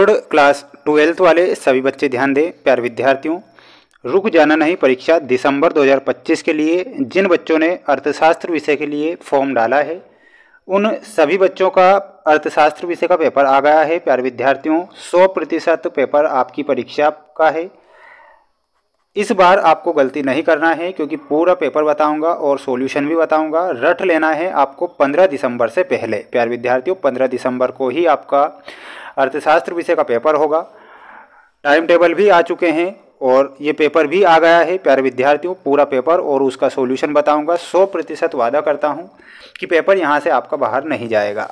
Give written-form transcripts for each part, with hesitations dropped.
Board class 12th वाले सभी बच्चे ध्यान दें। प्यारे विद्यार्थियों, रुक जाना नहीं परीक्षा दिसंबर 2025 के लिए जिन बच्चों ने अर्थशास्त्र विषय के लिए फॉर्म डाला है उन सभी बच्चों का अर्थशास्त्र विषय का पेपर आ गया है। प्यारे विद्यार्थियों, 100% पेपर आपकी परीक्षा का है। इस बार आपको गलती नहीं करना है क्योंकि पूरा पेपर बताऊंगा और सॉल्यूशन भी बताऊंगा। रट लेना है आपको 15 दिसंबर से पहले। प्यारे विद्यार्थियों, 15 दिसंबर को ही आपका अर्थशास्त्र विषय का पेपर होगा। टाइम टेबल भी आ चुके हैं और ये पेपर भी आ गया है। प्यारे विद्यार्थियों, पूरा पेपर और उसका सॉल्यूशन बताऊंगा। 100% वादा करता हूं कि पेपर यहां से आपका बाहर नहीं जाएगा।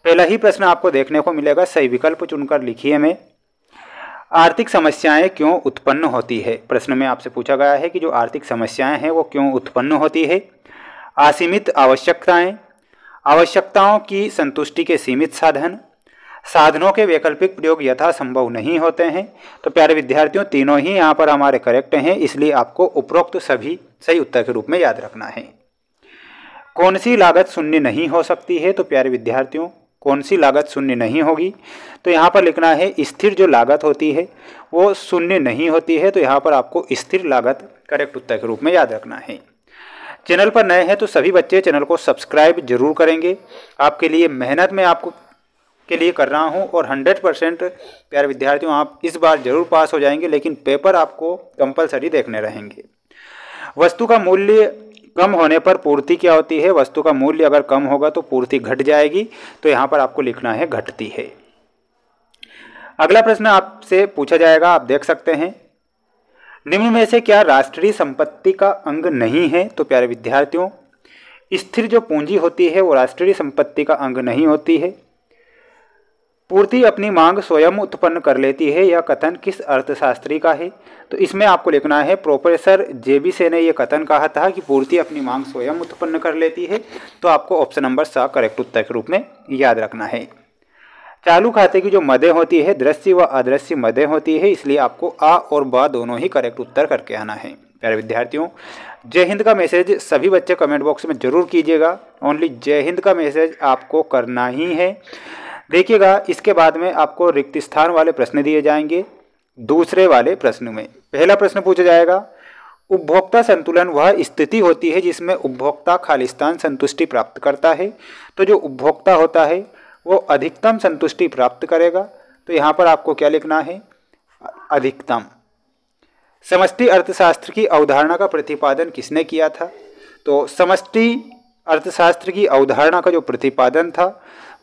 पहला ही प्रश्न आपको देखने को मिलेगा, सही विकल्प चुनकर लिखिए में। आर्थिक समस्याएं क्यों उत्पन्न होती है? प्रश्न में आपसे पूछा गया है कि जो आर्थिक समस्याएं हैं वो क्यों उत्पन्न होती है। असीमित आवश्यकताएं, आवश्यकताओं की संतुष्टि के सीमित साधन, साधनों के वैकल्पिक प्रयोग यथासंभव नहीं होते हैं। तो प्यारे विद्यार्थियों, तीनों ही यहाँ पर हमारे करेक्ट हैं, इसलिए आपको उपरोक्त सभी सही उत्तर के रूप में याद रखना है। कौन सी लागत शून्य नहीं हो सकती है? तो प्यारे विद्यार्थियों, कौन सी लागत शून्य नहीं होगी? तो यहाँ पर लिखना है स्थिर जो लागत होती है वो शून्य नहीं होती है। तो यहाँ पर आपको स्थिर लागत करेक्ट उत्तर के रूप में याद रखना है। चैनल पर नए हैं तो सभी बच्चे चैनल को सब्सक्राइब जरूर करेंगे। आपके लिए मेहनत मैं आपको के लिए कर रहा हूँ और 100% प्यारे विद्यार्थियों आप इस बार जरूर पास हो जाएंगे, लेकिन पेपर आपको कंपलसरी देखने रहेंगे। वस्तु का मूल्य कम होने पर पूर्ति क्या होती है? वस्तु का मूल्य अगर कम होगा तो पूर्ति घट जाएगी। तो यहाँ पर आपको लिखना है घटती है। अगला प्रश्न आपसे पूछा जाएगा, आप देख सकते हैं, निम्न में से क्या राष्ट्रीय संपत्ति का अंग नहीं है? तो प्यारे विद्यार्थियों, स्थिर जो पूंजी होती है वो राष्ट्रीय संपत्ति का अंग नहीं होती है। पूर्ति अपनी मांग स्वयं उत्पन्न कर लेती है, यह कथन किस अर्थशास्त्री का है? तो इसमें आपको लिखना है प्रोफेसर जेबी से ने यह कथन कहा था कि पूर्ति अपनी मांग स्वयं उत्पन्न कर लेती है। तो आपको ऑप्शन नंबर 7 करेक्ट उत्तर के रूप में याद रखना है। चालू खाते की जो मदें होती है दृश्य व अदृश्य मदें होती है, इसलिए आपको आ और बा दोनों ही करेक्ट उत्तर करके आना है। प्यारे विद्यार्थियों, जय हिंद का मैसेज सभी बच्चे कमेंट बॉक्स में जरूर कीजिएगा। ओनली जय हिंद का मैसेज आपको करना ही है। देखिएगा, इसके बाद में आपको रिक्त स्थान वाले प्रश्न दिए जाएंगे। दूसरे वाले प्रश्न में पहला प्रश्न पूछा जाएगा, उपभोक्ता संतुलन वह स्थिति होती है जिसमें उपभोक्ता खालिस्तान संतुष्टि प्राप्त करता है। तो जो उपभोक्ता होता है वो अधिकतम संतुष्टि प्राप्त करेगा। तो यहाँ पर आपको क्या लिखना है? अधिकतम। समष्टि अर्थशास्त्र की अवधारणा का प्रतिपादन किसने किया था? तो समष्टि अर्थशास्त्र की अवधारणा का जो प्रतिपादन था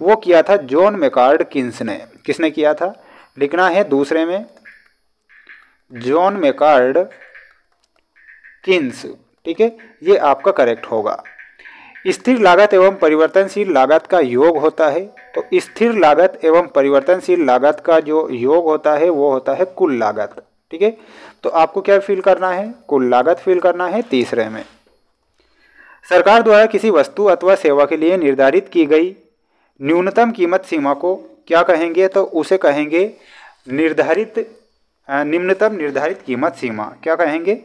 वो किया था जॉन मैकार्ड किन्स ने। किसने किया था? लिखना है दूसरे में जॉन मैकार्ड किन्स। ठीक है, ये आपका करेक्ट होगा। स्थिर लागत एवं परिवर्तनशील लागत का योग होता है। तो स्थिर लागत एवं परिवर्तनशील लागत का जो योग होता है वो होता है कुल लागत। ठीक है, तो आपको क्या फिल करना है? कुल लागत फिल करना है तीसरे में। सरकार द्वारा किसी वस्तु अथवा सेवा के लिए निर्धारित की गई न्यूनतम कीमत सीमा को क्या कहेंगे? तो उसे कहेंगे निम्नतम निर्धारित कीमत सीमा। क्या कहेंगे?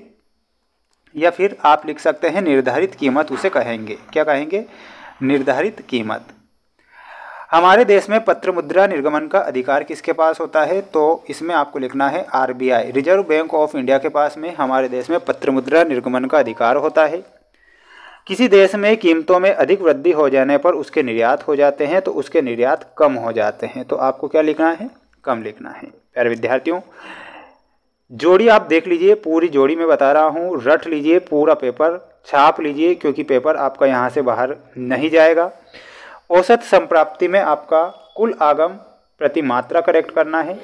या फिर आप लिख सकते हैं निर्धारित कीमत उसे कहेंगे। क्या कहेंगे? निर्धारित कीमत। हमारे देश में पत्र मुद्रा निर्गमन का अधिकार किसके पास होता है? तो इसमें आपको लिखना है RBI, reserve bank of India के पास में हमारे देश में पत्र मुद्रा निर्गमन का अधिकार होता है। किसी देश में कीमतों में अधिक वृद्धि हो जाने पर उसके निर्यात हो जाते हैं, तो उसके निर्यात कम हो जाते हैं। तो आपको क्या लिखना है? कम लिखना है। प्यारे विद्यार्थियों, जोड़ी आप देख लीजिए, पूरी जोड़ी में बता रहा हूँ, रट लीजिए, पूरा पेपर छाप लीजिए क्योंकि पेपर आपका यहाँ से बाहर नहीं जाएगा। औसत संप्राप्ति में आपका कुल आगम प्रति मात्रा करेक्ट करना है,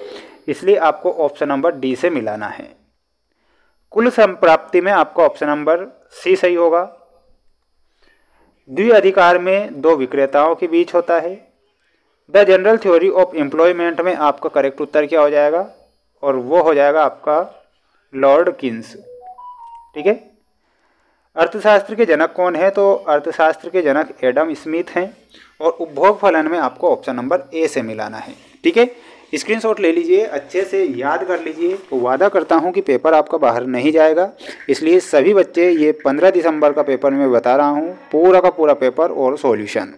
इसलिए आपको ऑप्शन नंबर डी से मिलाना है। कुल संप्राप्ति में आपका ऑप्शन नंबर सी सही होगा। द्विअधिकार में दो विक्रेताओं के बीच होता है। The general theory of employment में आपका करेक्ट उत्तर क्या हो जाएगा? और वो हो जाएगा आपका लॉर्ड किन्स। ठीक है, अर्थशास्त्र के जनक कौन है? तो अर्थशास्त्र के जनक एडम स्मिथ हैं। और उपभोग फलन में आपको ऑप्शन नंबर ए से मिलाना है। ठीक है, स्क्रीनशॉट ले लीजिए, अच्छे से याद कर लीजिए। तो वादा करता हूं कि पेपर आपका बाहर नहीं जाएगा, इसलिए सभी बच्चे ये 15 दिसंबर का पेपर मैं बता रहा हूं, पूरा का पूरा पेपर और सॉल्यूशन।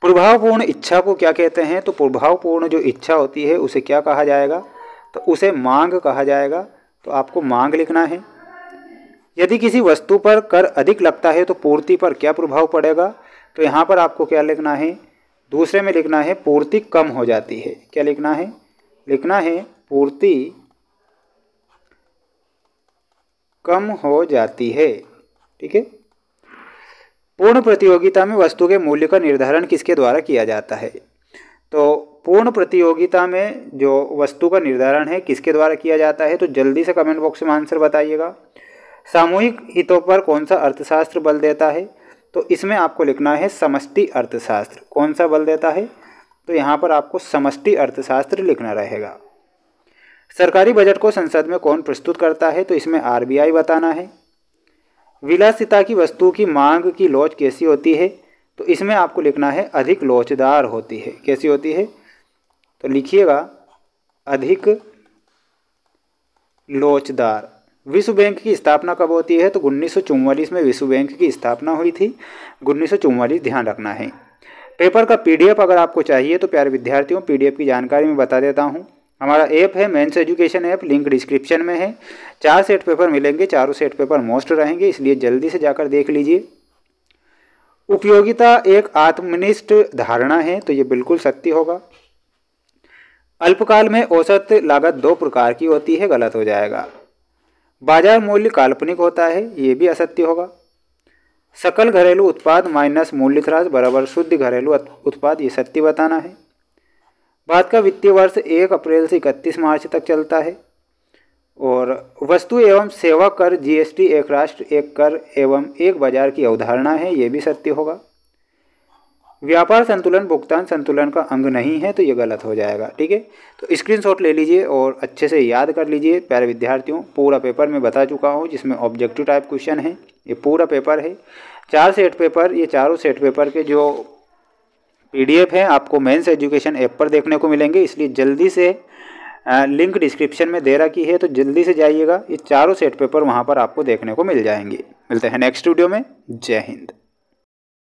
प्रभावपूर्ण इच्छा को क्या कहते हैं? तो प्रभावपूर्ण जो इच्छा होती है उसे क्या कहा जाएगा? तो उसे मांग कहा जाएगा। तो आपको मांग लिखना है। यदि किसी वस्तु पर कर अधिक लगता है तो पूर्ति पर क्या प्रभाव पड़ेगा? तो यहाँ पर आपको क्या लिखना है? दूसरे में लिखना है पूर्ति कम हो जाती है। क्या लिखना है? लिखना है पूर्ति कम हो जाती है। ठीक है। पूर्ण प्रतियोगिता में वस्तु के मूल्य का निर्धारण किसके द्वारा किया जाता है? तो पूर्ण प्रतियोगिता में जो वस्तु का निर्धारण है किसके द्वारा किया जाता है? तो जल्दी से कमेंट बॉक्स में आंसर बताइएगा। सामूहिक हितों पर कौन सा अर्थशास्त्र बल देता है? तो इसमें आपको लिखना है समष्टि अर्थशास्त्र। कौन सा बल देता है? तो यहाँ पर आपको समष्टि अर्थशास्त्र लिखना रहेगा। सरकारी बजट को संसद में कौन प्रस्तुत करता है? तो इसमें आरबीआई बताना है। विलासिता की वस्तु की मांग की लोच कैसी होती है? तो इसमें आपको लिखना है अधिक लोचदार होती है। कैसी होती है? तो लिखिएगा अधिक लोचदार। विश्व बैंक की स्थापना कब होती है? तो 1944 में विश्व बैंक की स्थापना हुई थी। 1944 ध्यान रखना है। पेपर का पीडीएफ अगर आपको चाहिए तो प्यारे विद्यार्थियों पीडीएफ की जानकारी मैं बता देता हूँ। हमारा ऐप है mains education app, link description में है। 4 सेट पेपर मिलेंगे, चारों सेट पेपर मोस्ट रहेंगे, इसलिए जल्दी से जाकर देख लीजिए। उपयोगिता एक आत्मनिष्ठ धारणा है, तो ये बिल्कुल सत्य होगा। अल्पकाल में औसत लागत 2 प्रकार की होती है, गलत हो जाएगा। बाजार मूल्य काल्पनिक होता है, ये भी असत्य होगा। सकल घरेलू उत्पाद माइनस मूल्यह्रास बराबर शुद्ध घरेलू उत्पाद, ये सत्य बताना है। भारत का वित्तीय वर्ष 1 अप्रैल से 31 मार्च तक चलता है। और वस्तु एवं सेवा कर जीएसटी एक राष्ट्र एक कर एवं एक बाजार की अवधारणा है, ये भी सत्य होगा। व्यापार संतुलन भुगतान संतुलन का अंग नहीं है, तो ये गलत हो जाएगा। ठीक है। तो स्क्रीनशॉट ले लीजिए और अच्छे से याद कर लीजिए प्यारे विद्यार्थियों। पूरा पेपर मैं बता चुका हूँ जिसमें ऑब्जेक्टिव टाइप क्वेश्चन है। ये पूरा पेपर है 4 सेट पेपर। ये चारों सेट पेपर के जो पीडीएफ हैं आपको मेंस एजुकेशन ऐप पर देखने को मिलेंगे, इसलिए जल्दी से लिंक डिस्क्रिप्शन में दे रखी है, तो जल्दी से जाइएगा। ये चारों सेट पेपर वहाँ पर आपको देखने को मिल जाएंगे। मिलते हैं नेक्स्ट वीडियो में। जय हिंद।